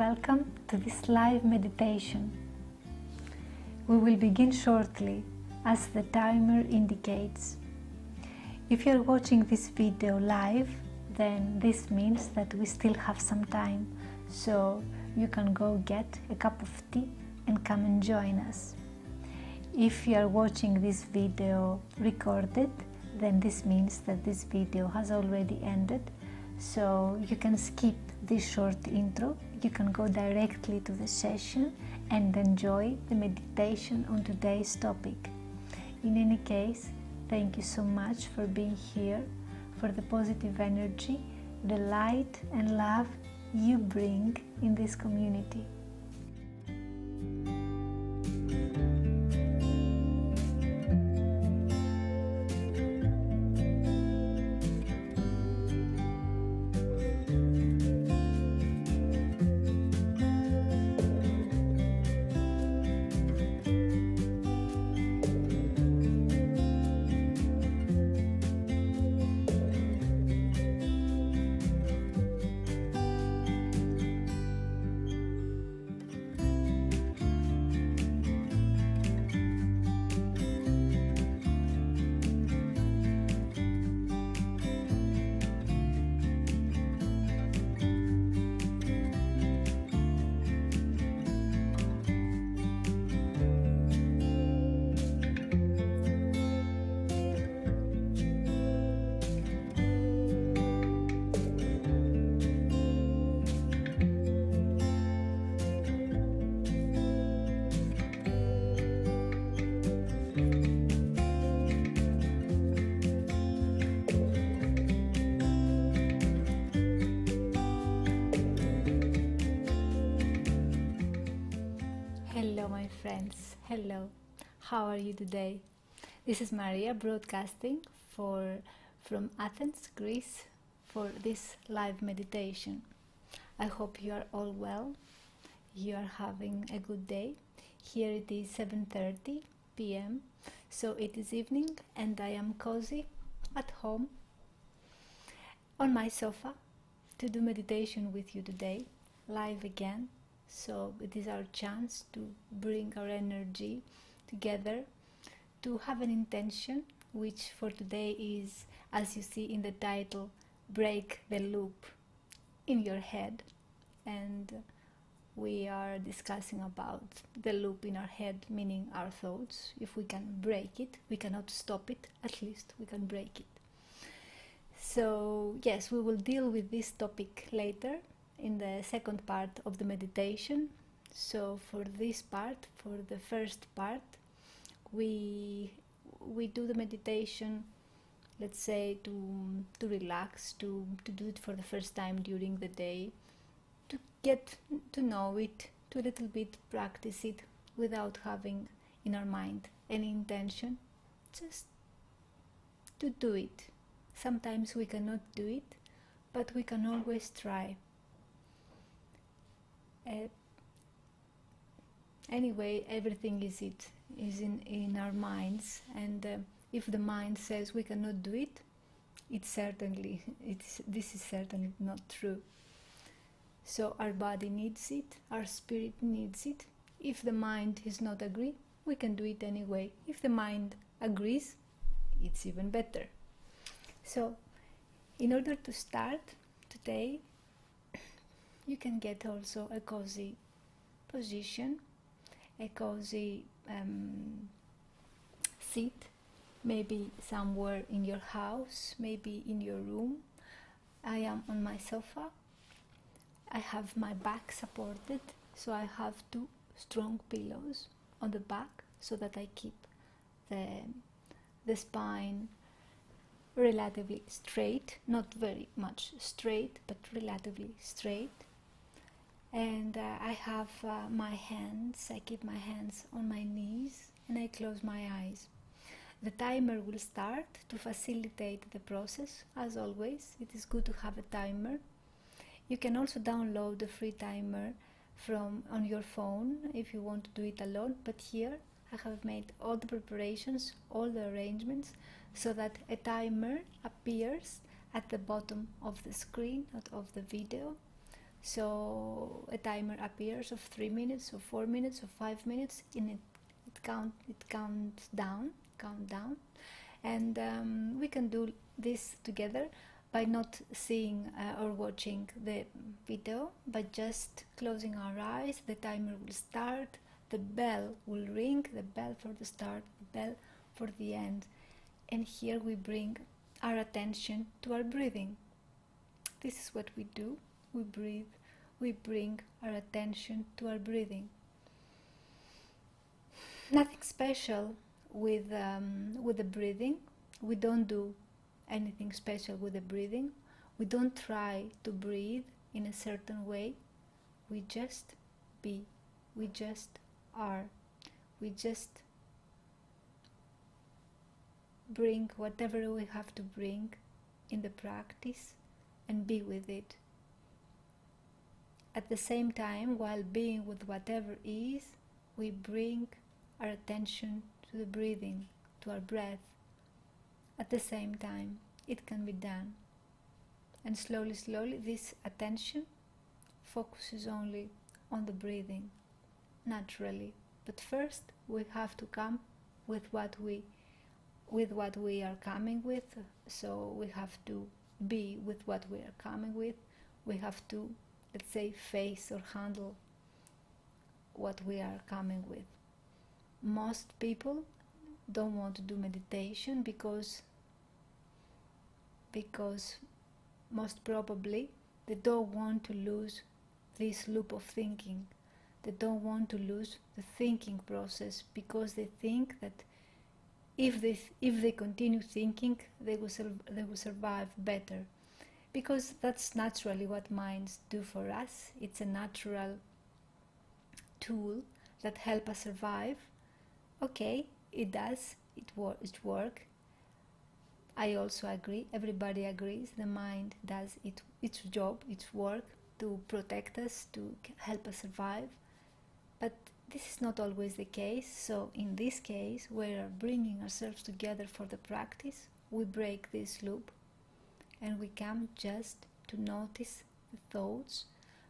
Welcome to this live meditation. We will begin shortly as the timer indicates. If you're watching this video live, then this means that we still have some time, so you can go get a cup of tea and come and join us. If you are watching this video recorded, then this means that this video has already ended, so you can skip this short intro. You can go directly to the session and enjoy the meditation on today's topic. In any case, thank you so much for being here, for the positive energy, the light and love you bring in this community. Hello my friends, hello, how are you today? This is Maria broadcasting from Athens, Greece for this live meditation. I hope you are all well, you are having a good day. Here it is 7:30 p.m. so it is evening and I am cozy at home on my sofa to do meditation with you today, live again. So it is our chance to bring our energy together, to have an intention, which for today is, as you see in the title, break the loop in your head. And we are discussing about the loop in our head, meaning our thoughts. If we can break it, we cannot stop it, at least we can break it. So yes, we will deal with this topic later in the second part of the meditation. So for this part, for the first part, we do the meditation, let's say, to relax, to do it for the first time during the day, to get to know it, to a little bit practice it without having in our mind any intention, just to do it. Sometimes we cannot do it, but we can always try. Anyway, everything is in our minds, and if the mind says we cannot do it, this is certainly not true. So our body needs it, our spirit needs it. If the mind does not agree, we can do it anyway. If the mind agrees, it's even better. So in order to start today, you can get also a cozy position, a cozy seat, maybe somewhere in your house, maybe in your room. I am on my sofa. I have my back supported, so I have two strong pillows on the back so that I keep the spine relatively straight, not very much straight, but relatively straight. And I have my hands, I keep my hands on my knees and I close my eyes. The timer will start to facilitate the process. As always, it is good to have a timer. You can also download a free timer on your phone if you want to do it alone, but here I have made all the preparations, all the arrangements, so that a timer appears at the bottom of the screen, of the video, So a timer appears of 3 minutes or 4 minutes or 5 minutes, and it counts down, and we can do this together by not seeing or watching the video, but just closing our eyes. The timer will start, the bell will ring, the bell for the start, the bell for the end, and here we bring our attention to our breathing. This is what we do. We breathe, we bring our attention to our breathing. Nothing special with the breathing. We don't do anything special with the breathing. We don't try to breathe in a certain way. We just be, we just are, we just bring whatever we have to bring in the practice and be with it. At the same time, while being with whatever is, we bring our attention to the breathing, to our breath. At the same time, it can be done. And slowly, this attention focuses only on the breathing, naturally. But first, we have to come with what we are coming with. So we have to be with what we are coming with. We have to, let's say, face or handle what we are coming with. Most people don't want to do meditation because most probably they don't want to lose this loop of thinking. They don't want to lose the thinking process, because they think that if they continue thinking, they will survive better, because that's naturally what minds do for us. It's a natural tool that helps us survive. Okay, it does, it works. I also agree, everybody agrees, the mind does its job, its work to protect us, to help us survive. But this is not always the case. So in this case, we are bringing ourselves together for the practice. We break this loop and we come just to notice the thoughts.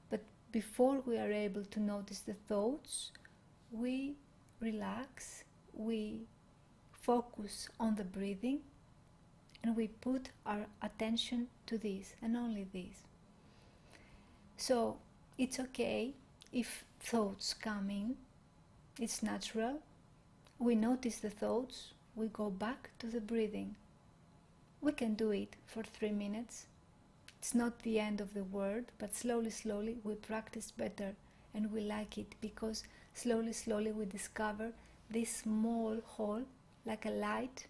But before we are able to notice the thoughts, we relax, we focus on the breathing, and we put our attention to this and only this. So it's okay if thoughts come in, it's natural. We notice the thoughts, we go back to the breathing. We can do it for 3 minutes. It's not the end of the world, but slowly we practice better, and we like it, because slowly we discover this small hole, like a light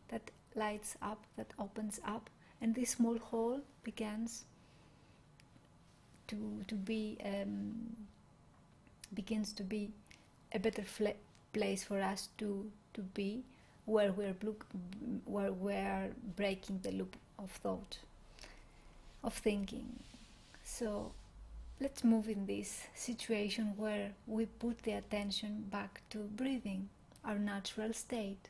that lights up, that opens up, and this small hole begins to be a better place for us to be, where we're breaking the loop of thought, of thinking. So let's move in this situation where we put the attention back to breathing, our natural state.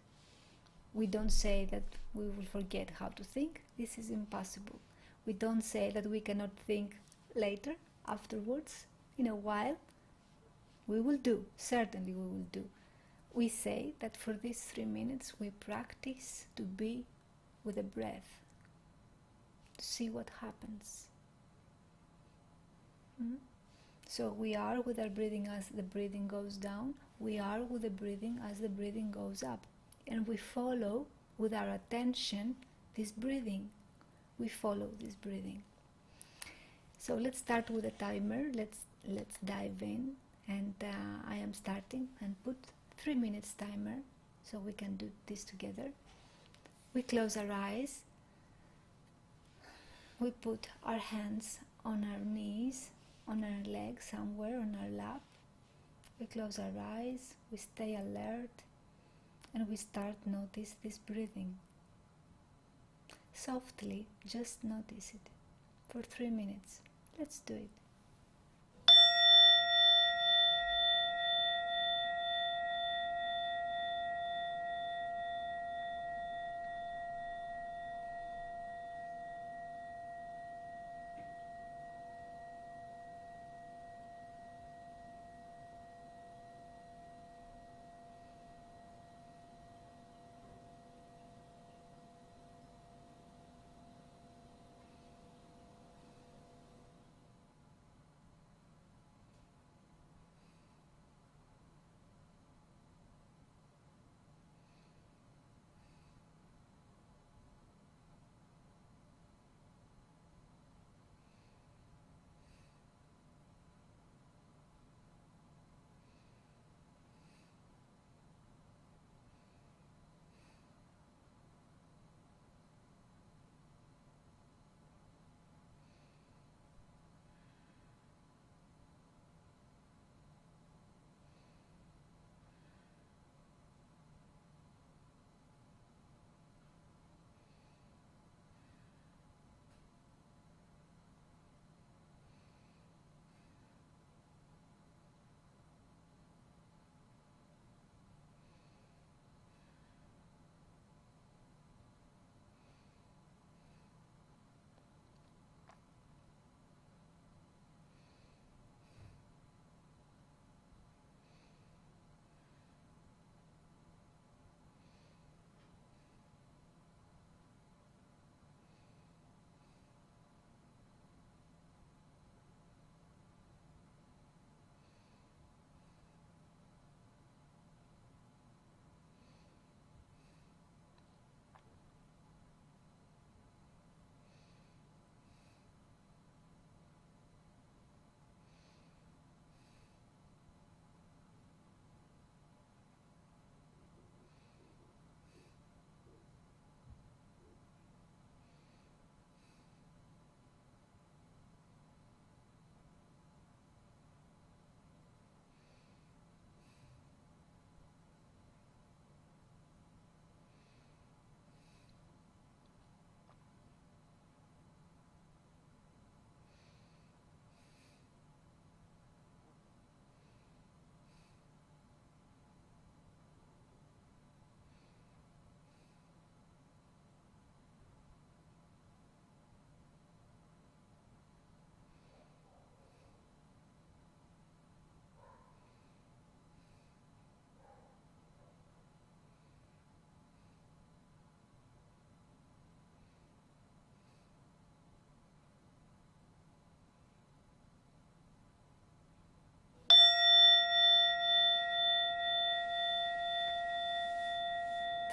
We don't say that we will forget how to think. This is impossible. We don't say that we cannot think later, afterwards, in a while. We will do, certainly we will do. We say that for these 3 minutes we practice to be with the breath, to see what happens. So we are with our breathing as the breathing goes down. We are with the breathing as the breathing goes up. And we follow with our attention this breathing. We follow this breathing. So let's start with a timer. Let's dive in. And I am starting, and put 3 minutes timer, so we can do this together. We close our eyes. We put our hands on our knees, on our legs, somewhere on our lap. We close our eyes, we stay alert, and we start notice this breathing. Softly, just notice it for 3 minutes. Let's do it.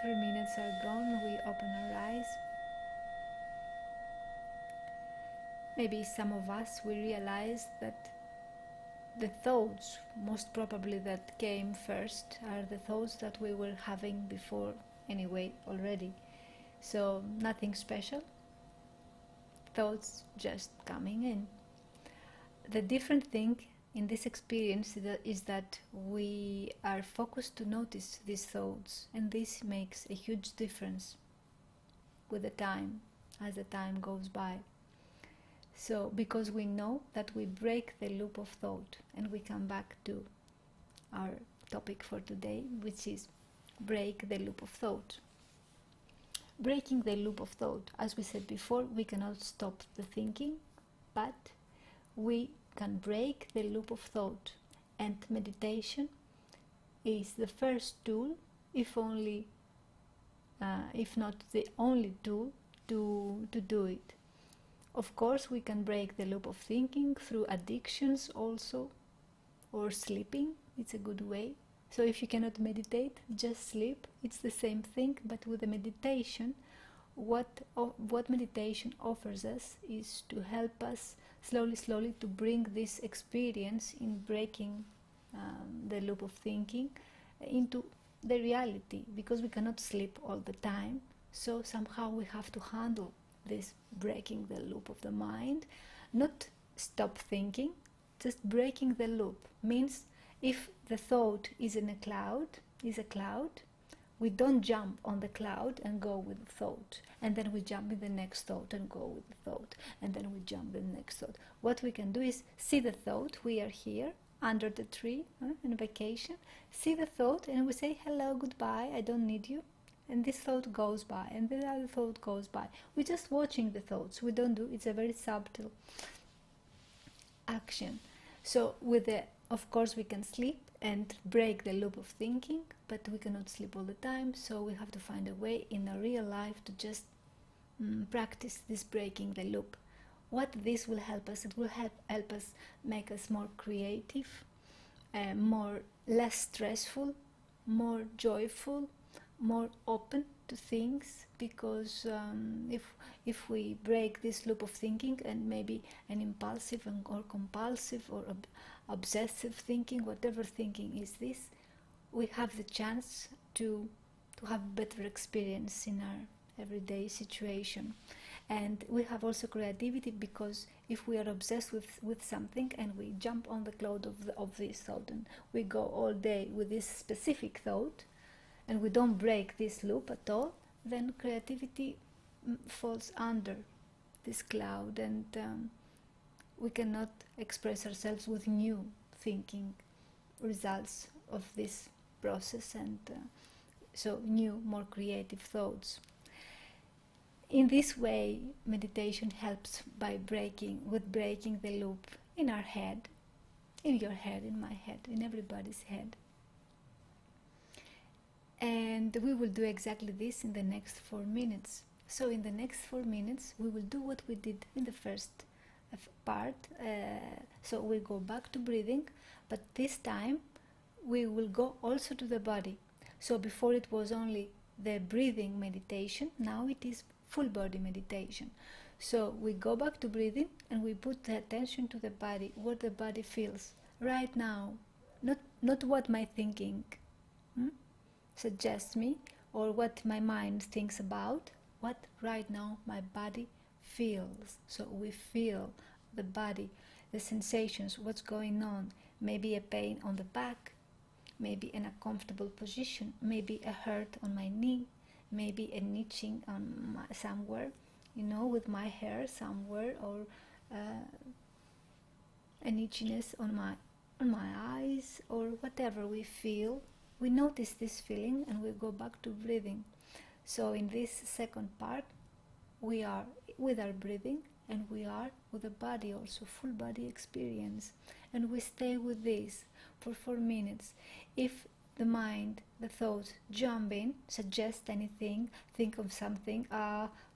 3 minutes are gone, we open our eyes. Maybe some of us, we realize that the thoughts, most probably that came first, are the thoughts that we were having before anyway already. So nothing special, thoughts just coming in. The different thing in this experience is that we are focused to notice these thoughts, and this makes a huge difference with the time, as the time goes by. So, because we know that we break the loop of thought, and we come back to our topic for today, which is break the loop of thought. Breaking the loop of thought, as we said before, we cannot stop the thinking, but we can break the loop of thought, and meditation is the first tool, if not the only tool to do it. Of course, we can break the loop of thinking through addictions also, or sleeping. It's a good way. So if you cannot meditate, just sleep. It's the same thing, but with the meditation, what meditation offers us is to help us slowly to bring this experience in breaking the loop of thinking into the reality, because we cannot sleep all the time. So somehow we have to handle this breaking the loop of the mind, not stop thinking, just breaking the loop. Means if the thought is a cloud, we don't jump on the cloud and go with the thought, and then we jump in the next thought and go with the thought, and then we jump in the next thought. What we can do is see the thought. We are here under the tree on vacation, see the thought, and we say hello, goodbye, I don't need you. And this thought goes by, and the other thought goes by. We're just watching the thoughts. We don't do, it's a very subtle action. So of course we can sleep and break the loop of thinking, but we cannot sleep all the time, so we have to find a way in our real life to just practice this breaking the loop. What this will help us, it will help us make us more creative, less stressful, more joyful, more open to things, because if we break this loop of thinking, and maybe an impulsive or compulsive or obsessive thinking, whatever thinking is this, we have the chance to have better experience in our everyday situation. And we have also creativity, because if we are obsessed with something and we jump on the cloud of this thought, and we go all day with this specific thought, and we don't break this loop at all, then creativity falls under this cloud, and we cannot express ourselves with new thinking results of this process, and so new, more creative thoughts. In this way, meditation helps by breaking the loop in our head, in your head, in my head, in everybody's head. And we will do exactly this in the next 4 minutes. So in the next 4 minutes, we will do what we did in the first part. So we'll go back to breathing, but this time we will go also to the body. So before it was only the breathing meditation, now it is full body meditation. So we go back to breathing, and we put the attention to the body, what the body feels right now, not what my thinking suggests me, or what my mind thinks about, what right now my body feels. So we feel the body, the sensations, what's going on. Maybe a pain on the back, maybe in a comfortable position, maybe a hurt on my knee, maybe an itching on somewhere, with my hair somewhere, or an itchiness on my eyes, or whatever we feel. We notice this feeling, and we go back to breathing. So in this second part, we are with our breathing, and we are with the body also, full body experience. And we stay with this for 4 minutes. If the mind, the thoughts jump in, suggest anything, think of something,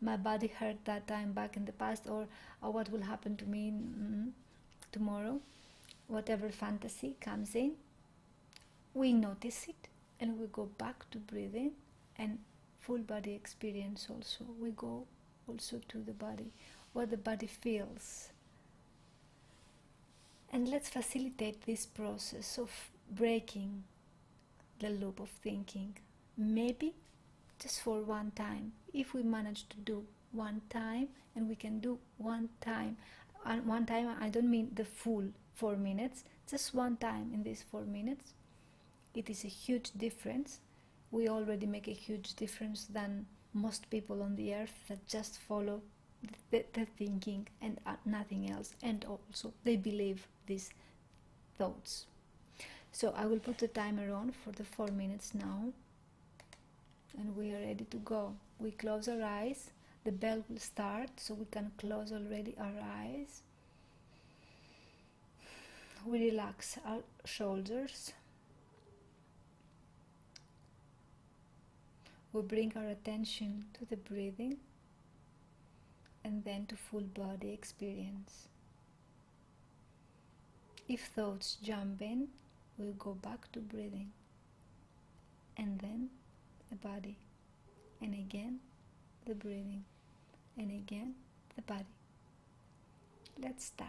my body hurt that time back in the past, or what will happen to me tomorrow, whatever fantasy comes in, we notice it, and we go back to breathing, and full body experience also. We go also to the body, what the body feels. And let's facilitate this process of breaking the loop of thinking. Maybe just for one time, if we manage to do one time, and we can do one time, and one time I don't mean the full 4 minutes, just one time in these 4 minutes, it is a huge difference. We already make a huge difference than most people on the earth that just follow the thinking and nothing else, and also they believe these thoughts. So I will put the timer on for the 4 minutes now, and we are ready to go. We close our eyes, the bell will start, so we can close already our eyes. We relax our shoulders. We bring our attention to the breathing and then to full body experience. If thoughts jump in, we'll go back to breathing, and then the body, and again the breathing, and again the body. Let's start.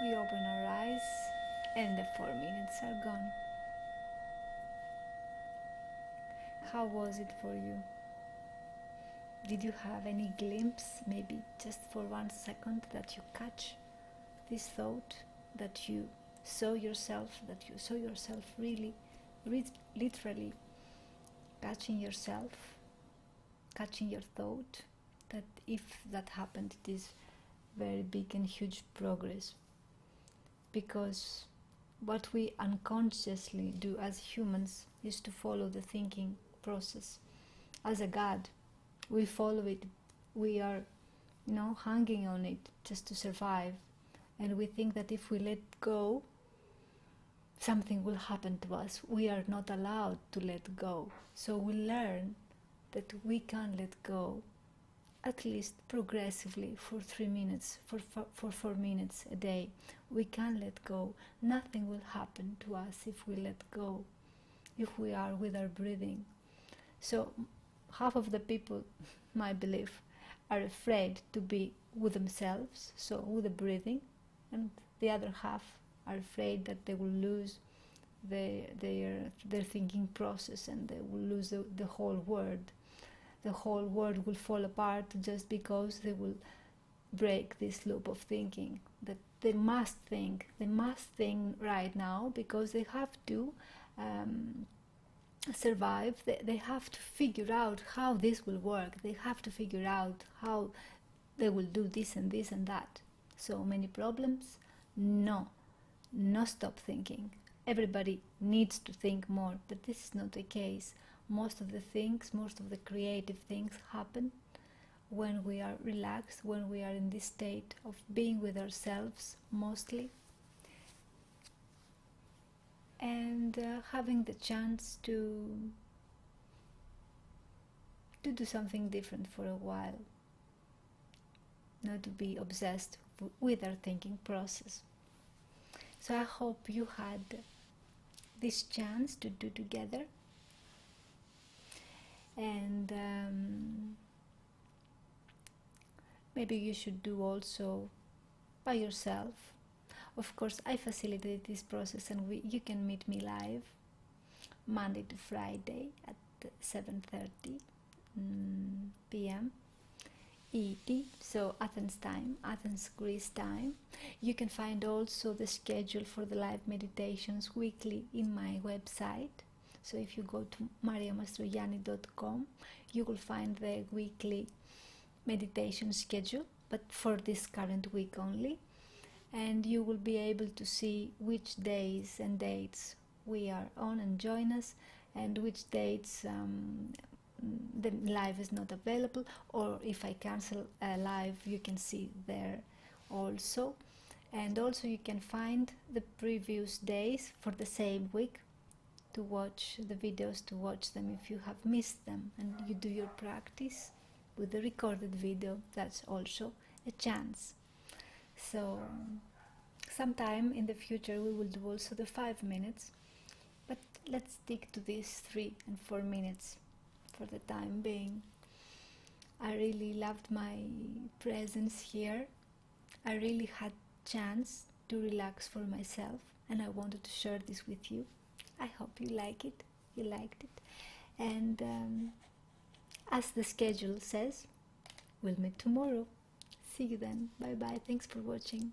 We open our eyes and the 4 minutes are gone. How was it for you? Did you have any glimpse, maybe just for 1 second, that you catch this thought, that you saw yourself really, literally catching yourself, catching your thought? That if that happened, it is very big and huge progress, because what we unconsciously do as humans is to follow the thinking process. As a god, we follow it. We are, hanging on it just to survive, and we think that if we let go, something will happen to us. We are not allowed to let go. So we learn that we can let go, at least progressively, for 3 minutes, for 4 minutes a day. We can let go. Nothing will happen to us if we let go, if we are with our breathing. So half of the people, my belief, are afraid to be with themselves, so with the breathing, and the other half are afraid that they will lose their thinking process, and they will lose the whole world. The whole world will fall apart just because they will break this loop of thinking, that they must think right now, because they have to survive. They have to figure out how this will work. They have to figure out how they will do this and this and that. So many problems. No stop thinking. Everybody needs to think more, but this is not the case. Most of the creative things happen when we are relaxed, when we are in this state of being with ourselves mostly, and having the chance to do something different for a while, not to be obsessed with our thinking process. So I hope you had this chance to do together, and maybe you should do also by yourself. Of course, I facilitate this process, and you can meet me live Monday to Friday at 7:30 p.m. ET, so Athens time, Athens, Greece time. You can find also the schedule for the live meditations weekly in my website. So if you go to mariamastrogianni.com, you will find the weekly meditation schedule, but for this current week only. And you will be able to see which days and dates we are on, and join us, and which dates the live is not available, or if I cancel a live, you can see there also. And also you can find the previous days for the same week to watch the videos, to watch them if you have missed them, and you do your practice with the recorded video. That's also a chance. So sometime in the future we will do also the 5 minutes, but let's stick to these 3 and 4 minutes for the time being. I really loved my presence here. I really had chance to relax for myself, and I wanted to share this with you. I hope you liked it. And as the schedule says, we'll meet tomorrow. See you then. Bye bye. Thanks for watching.